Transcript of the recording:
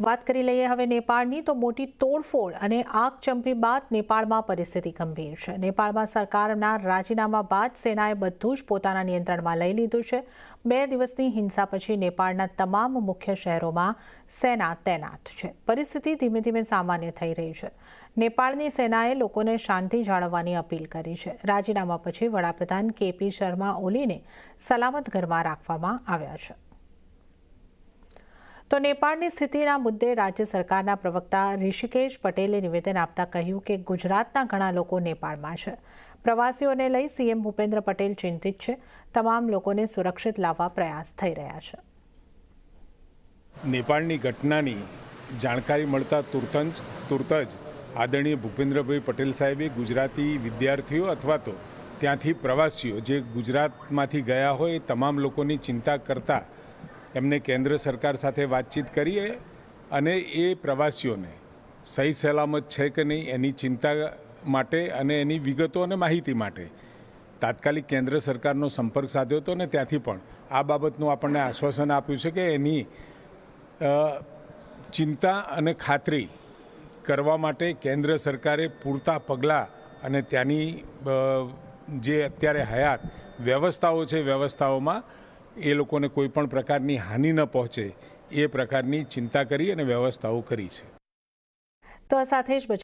વાત કરી લઈએ હવે નેપાળની, તો મોટી તોડફોડ અને આગચંપી બાદ નેપાળમાં પરિસ્થિતિ ગંભીર છે. નેપાળમાં સરકારના રાજીનામા બાદ સેનાએ બધું જ પોતાના નિયંત્રણમાં લઈ લીધું છે. 2 દિવસની હિંસા પછી નેપાળના તમામ મુખ્ય શહેરોમાં સેના તૈનાત છે. પરિસ્થિતિ ધીમે ધીમે સામાન્ય થઈ રહી છે. નેપાળની સેનાએ લોકોને શાંતિ જાળવવાની અપીલ કરી છે. રાજીનામા પછી વડાપ્રધાન KP શર્મા ઓલીને સલામત ઘરમાં રાખવામાં આવ્યા છે. તો નેપાળની સ્થિતિના મુદ્દે રાજ્ય સરકારના પ્રવક્તા ઋષિકેશ પટેલે નિવેદન આપતા કહ્યું કે ગુજરાતના ઘણા લોકો નેપાળમાં છે. પ્રવાસીઓને લઈ CM ભૂપેન્દ્ર પટેલ ચિંતિત છે. તમામ લોકોને સુરક્ષિત લાવવા પ્રયાસ થઈ રહ્યા છે. નેપાળની ઘટનાની જાણકારી મળતા તુરત જ આદરણીય ભૂપેન્દ્રભાઈ પટેલ સાહેબે ગુજરાતી વિદ્યાર્થીઓ અથવા તો ત્યાંથી પ્રવાસીઓ જે ગુજરાતમાંથી ગયા હોય એ તમામ લોકોની ચિંતા કરતા એમને કેન્દ્ર સરકાર સાથે વાતચીત કરીએ અને એ પ્રવાસીઓને સહી સલામત છે કે નહીં એની ચિંતા માટે અને એની વિગતો અને માહિતી માટે તાત્કાલિક કેન્દ્ર સરકારનો સંપર્ક સાધ્યો હતો અને ત્યાંથી પણ આ બાબતનું આપણને આશ્વાસન આપ્યું છે કે એની ચિંતા અને ખાતરી કરવા માટે કેન્દ્ર સરકારે પૂરતા પગલાં અને ત્યાંની જે અત્યારે હયાત વ્યવસ્થાઓ છે વ્યવસ્થાઓમાં એ લોકોને કોઈ પણ પ્રકારની હાનિ ન પહોંચે એ પ્રકારની ચિંતા કરી અને વ્યવસ્થાઓ કરી છે. તો આ સાથે જ